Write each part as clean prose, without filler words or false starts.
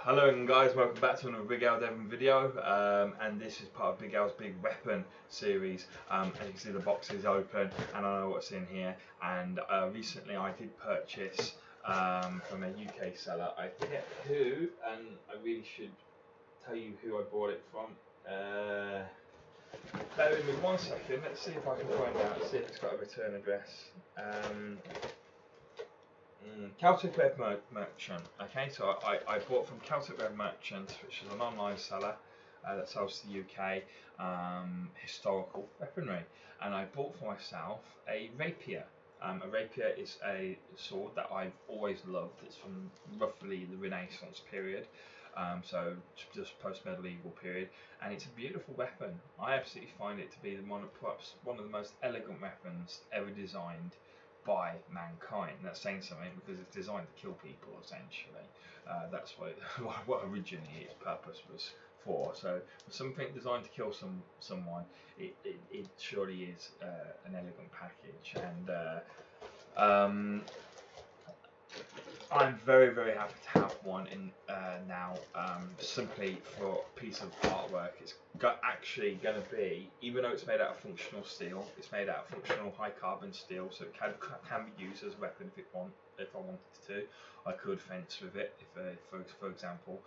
Hello again guys, welcome back to another Big Al Devlin video, and this is part of Big Al's Big Weapon series. As you can see, the box is open and I know what's in here, and recently I did purchase from a UK seller. I forget who, and I really should tell you who I bought it from. Bear with me 1 second, let's see if I can find out, see if it's got a return address. Celtic Red Merchant. Okay, so I bought from Celtic Red Merchant, which is an online seller that sells to the UK historical weaponry, and I bought for myself a rapier. A rapier is a sword that I've always loved. It's from roughly the Renaissance period, so just post-medieval period, and it's a beautiful weapon. I absolutely find it to be perhaps one of the most elegant weapons ever designed by mankind. That's saying something because it's designed to kill people, essentially. That's what originally its purpose was for. So for something designed to kill someone, it surely is an elegant package, and I'm very happy to have one in now, simply for a piece of artwork. It's actually going to be, even though it's made out of functional steel, it's made out of functional high carbon steel, so it can be used as a weapon if I wanted to. I could fence with it, for example,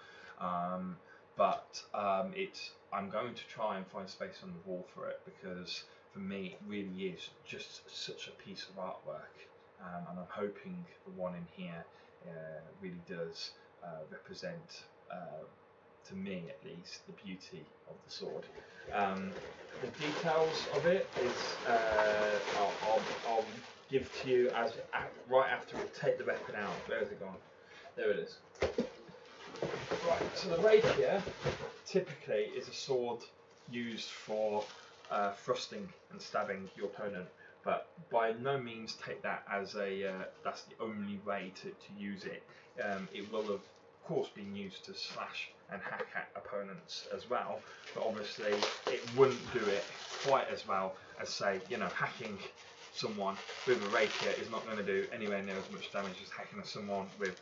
but I'm going to try and find space on the wall for it, because for me it really is just such a piece of artwork, and I'm hoping the one in here really does represent, to me at least, the beauty of the sword. The details of it is I'll give to you right after we take the weapon out. Where has it gone? There it is. Right, so the rapier typically is a sword used for thrusting and stabbing your opponent, but by no means take that as that's the only way to use it. It will of course be used to slash and hack at opponents as well, but obviously it wouldn't do it quite as well as, say, hacking someone with a rapier is not going to do anywhere near as much damage as hacking someone with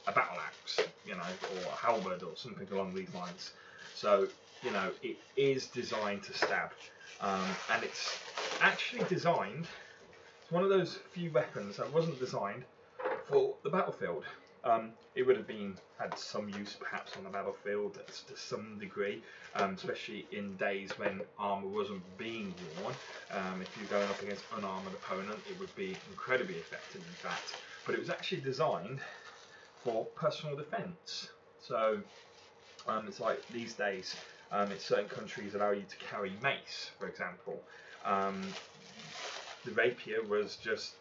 a battle axe, or a halberd or something along these lines. So it is designed to stab, and it's actually designed. It's one of those few weapons that wasn't designed for the battlefield. It would have had some use perhaps on the battlefield to some degree, especially in days when armour wasn't being worn. If you're going up against an unarmoured opponent, it would be incredibly effective, in fact. But it was actually designed for personal defence. So it's like these days, in certain countries allow you to carry mace, for example. The rapier was just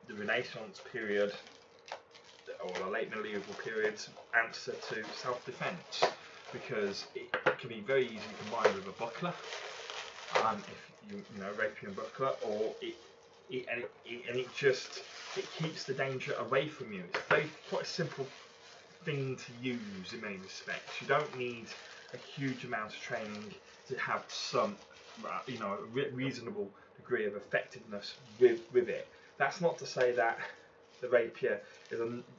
the Renaissance period, or the late medieval period's answer to self-defence, because it can be very easily combined with a buckler, if you rapier and buckler, or it keeps the danger away from you. It's quite a simple thing to use in many respects. You don't need a huge amount of training to have some reasonable degree of effectiveness with it. That's not to say that the rapier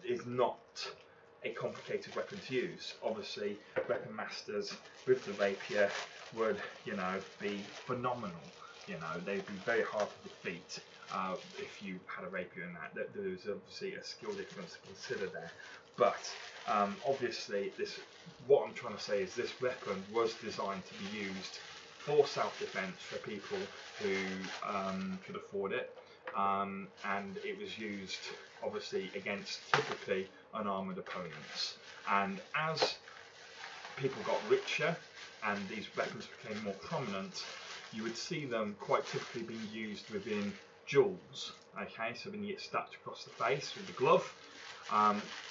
is not a complicated weapon to use. Obviously, weapon masters with the rapier would be phenomenal. They'd be very hard to defeat if you had a rapier in that. There's obviously a skill difference to consider there, but obviously what I'm trying to say is this weapon was designed to be used for self-defense for people who could afford it, and it was used obviously against typically unarmoured opponents. And as people got richer and these weapons became more prominent, you would see them quite typically being used within duels. Okay, so when you get stabbed across the face with the glove,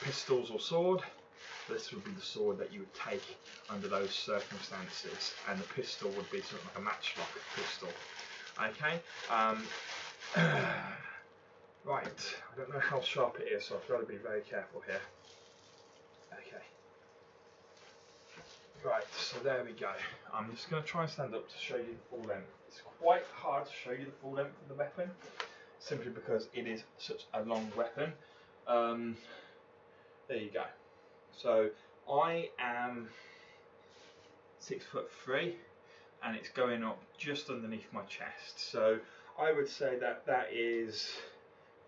pistols or sword, this would be the sword that you would take under those circumstances, and the pistol would be something like a matchlock pistol. Okay, right, I don't know how sharp it is, so I've got to be very careful here. Okay, right, so there we go. I'm just going to try and stand up to show you the full length. It's quite hard to show you the full length of the weapon, simply because it is such a long weapon. There you go. So I am 6'3", and it's going up just underneath my chest. So I would say that that is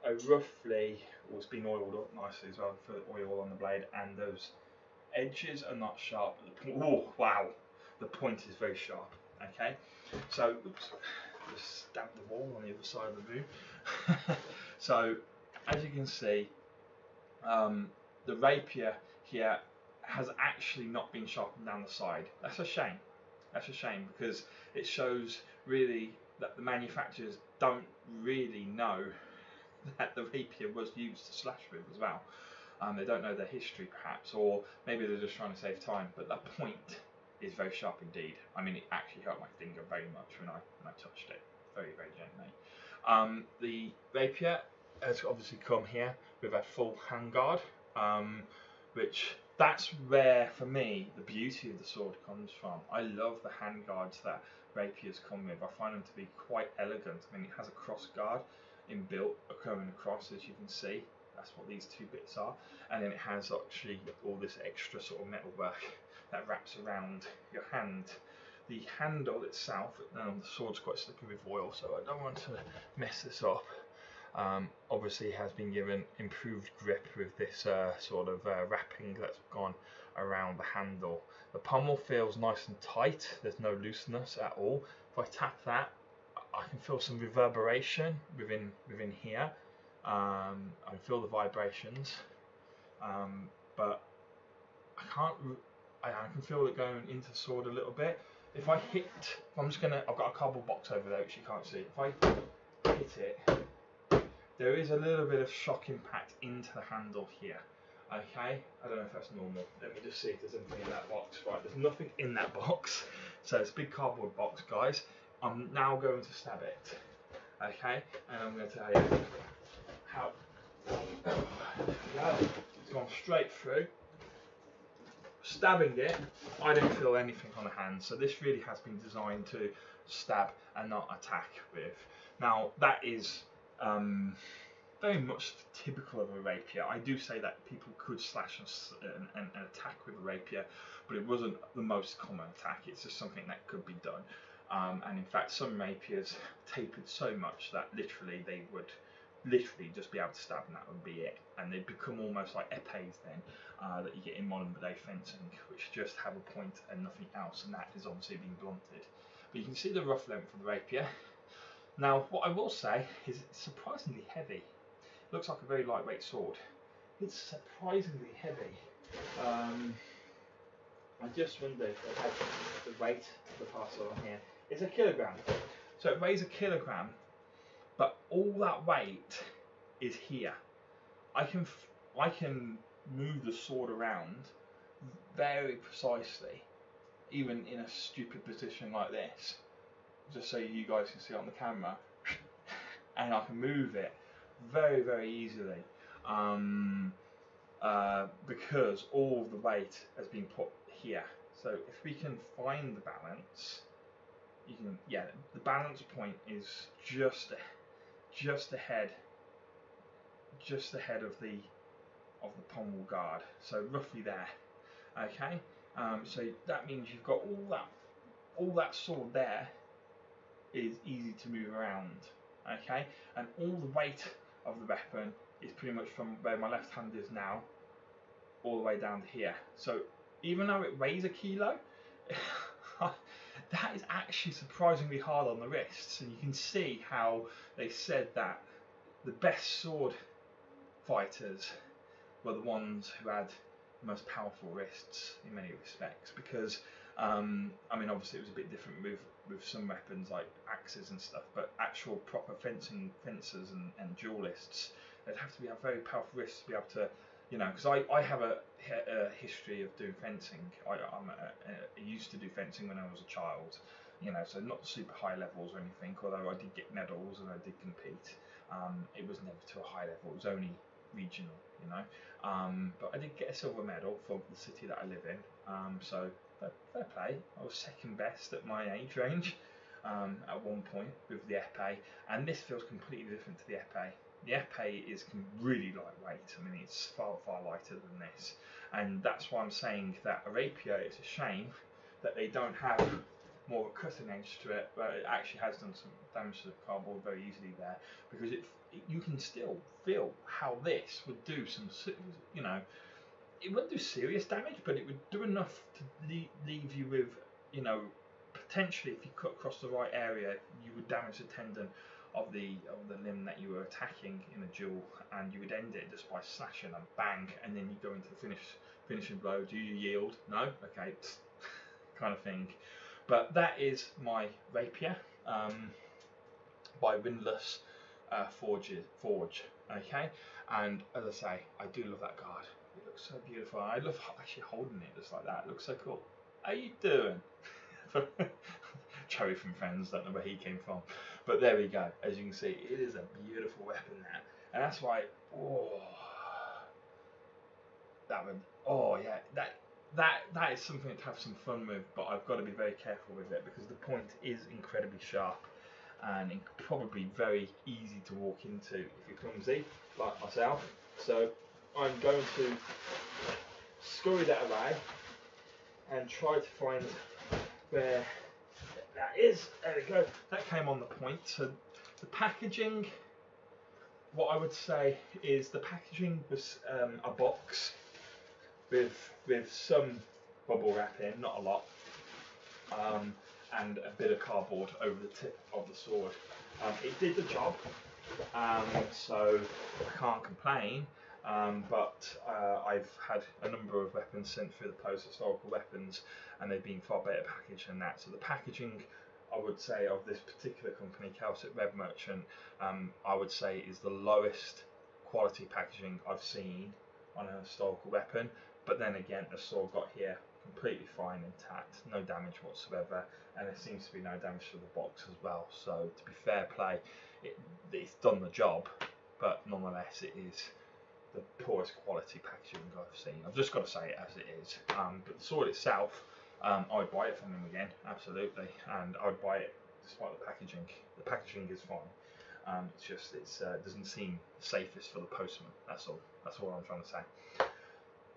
a roughly, well, it's been oiled up nicely as well for oil on the blade, and those edges are not sharp. Oh wow, the point is very sharp. Okay, so oops, just stab the wall on the other side of the room. So as you can see, the rapier here has actually not been sharpened down the side. That's a shame. That's a shame, because it shows really that the manufacturers don't really know that the rapier was used to slash with as well. They don't know their history perhaps, or maybe they're just trying to save time, but that point is very sharp indeed. I mean, it actually hurt my finger very much when I touched it, very, very gently. The rapier has obviously come here with a full handguard, which that's where, for me, the beauty of the sword comes from. I love the handguards that rapiers come with. I find them to be quite elegant. I mean, it has a cross guard inbuilt going across, as you can see. That's what these two bits are, and then it has actually all this extra sort of metal work that wraps around your hand. The handle itself, the sword's quite slippery with oil, so I don't want to mess this up. Obviously has been given improved grip with this sort of wrapping that's gone around the handle. The pommel feels nice and tight, there's no looseness at all. If I tap that, I can feel some reverberation within here. I can feel the vibrations, but I can feel it going into the sword a little bit. If I hit, I've got a cardboard box over there which you can't see. If I hit it, there is a little bit of shock impact into the handle here. Okay, I don't know if that's normal. Let me just see if there's anything in that box. Right, there's nothing in that box. So it's a big cardboard box, guys. I'm now going to stab it. Okay, and I'm going to tell you how. It's gone straight through. Stabbing it, I don't feel anything on the hand, so this really has been designed to stab and not attack with. Now that is very much typical of a rapier. I do say that people could slash and attack with a rapier, but it wasn't the most common attack. It's just something that could be done. And in fact, some rapiers tapered so much that literally they would just be able to stab, and that would be it. And they become almost like épées then, that you get in modern day fencing, which just have a point and nothing else, and that is obviously being blunted. But you can see the rough length of the rapier. Now, what I will say is it's surprisingly heavy. It looks like a very lightweight sword. It's surprisingly heavy. I just wonder if they had the weight of the parcel on here. It's a kilogram. So it weighs a kilogram, but all that weight is here. I can move the sword around very precisely, even in a stupid position like this, just so you guys can see on the camera, and I can move it very, very easily, because all of the weight has been put here. So if we can find the balance, you can, yeah, the balance point is just ahead of the pommel guard, so roughly there. Okay, so that means you've got all that sword there is easy to move around. Okay, and all the weight of the weapon is pretty much from where my left hand is now all the way down to here. So even though it weighs a kilo, that is actually surprisingly hard on the wrists, and you can see how they said that the best sword fighters were the ones who had the most powerful wrists in many respects, because I mean, obviously it was a bit different with some weapons like axes and stuff, but actual proper fencers and duelists, they'd have to have very powerful wrists to be able to, you know, because I have a history of doing fencing. I used to do fencing when I was a child, you know, so not super high levels or anything, although I did get medals and I did compete. It was never to a high level, it was only regional, you know, but I did get a silver medal for the city that I live in, so fair play. I was second best at my age range at one point with the épée, and this feels completely different to the épée. The epee is really lightweight. I mean, it's far lighter than this, and that's why I'm saying that a rapier, it's a shame that they don't have more of a cutting edge to it, but it actually has done some damage to the cardboard very easily there, because you can still feel how this would do some, you know, it wouldn't do serious damage, but it would do enough to leave you with, you know, potentially if you cut across the right area, you would damage the tendon of the limb that you were attacking in a duel, and you would end it just by slashing and bang, and then you go into the finishing blow. Do you yield? No? Okay, kind of thing. But that is my rapier by Windlass Forge. Okay, and as I say, I do love that guard. It looks so beautiful. I love actually holding it just like that. It looks so cool. How you doing? Cherry from Friends, don't know where he came from, but there we go. As you can see, it is a beautiful weapon there, and that's why. That would. Oh yeah, that is something to have some fun with. But I've got to be very careful with it because the point is incredibly sharp, and probably very easy to walk into if you're clumsy like myself. So I'm going to scurry that away and try to find where that is. There we go. That came on the point. So the packaging, what I would say is the packaging was a box with some bubble wrap in, not a lot, and a bit of cardboard over the tip of the sword. It did the job, so I can't complain. But I've had a number of weapons sent through the post, historical weapons, and they've been far better packaged than that. So the packaging, I would say, of this particular company, Celtic Red Merchant, I would say is the lowest quality packaging I've seen on a historical weapon. But then again, the sword got here completely fine, intact, no damage whatsoever, and there seems to be no damage to the box as well. So to be fair play, it's done the job, but nonetheless it is the poorest quality packaging I've seen. I've just got to say it as it is. But the sword itself, I would buy it from them again, absolutely, and I would buy it despite the packaging. The packaging is fine. It's just it doesn't seem safest for the postman. That's all. That's all I'm trying to say.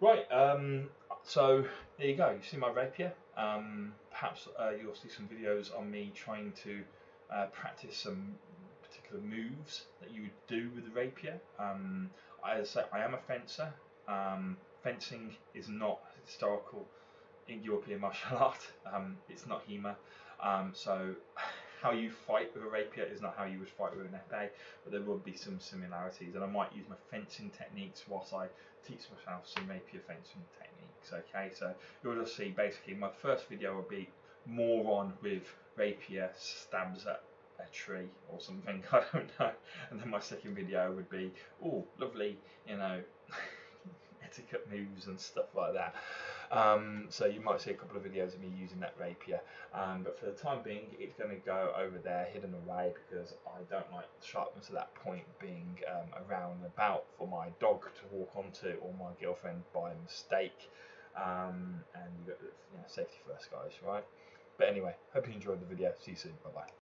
Right. So there you go. You see my rapier. Perhaps you'll see some videos on me trying to practice some particular moves that you would do with the rapier. As I say, I am a fencer. Fencing is not historical in European martial art. It's not HEMA. So how you fight with a rapier is not how you would fight with an epee, but there will be some similarities, and I might use my fencing techniques whilst I teach myself some rapier fencing techniques. Okay, so you'll just see basically my first video will be more on with rapier stabs at a tree or something, I don't know, and then my second video would be, oh lovely, you know, etiquette moves and stuff like that. So you might see a couple of videos of me using that rapier, but for the time being it's going to go over there hidden away because I don't like the sharpness of that point being around and about for my dog to walk onto or my girlfriend by mistake. And you got, you know, safety first guys, right? But anyway, hope you enjoyed the video. See you soon. Bye bye.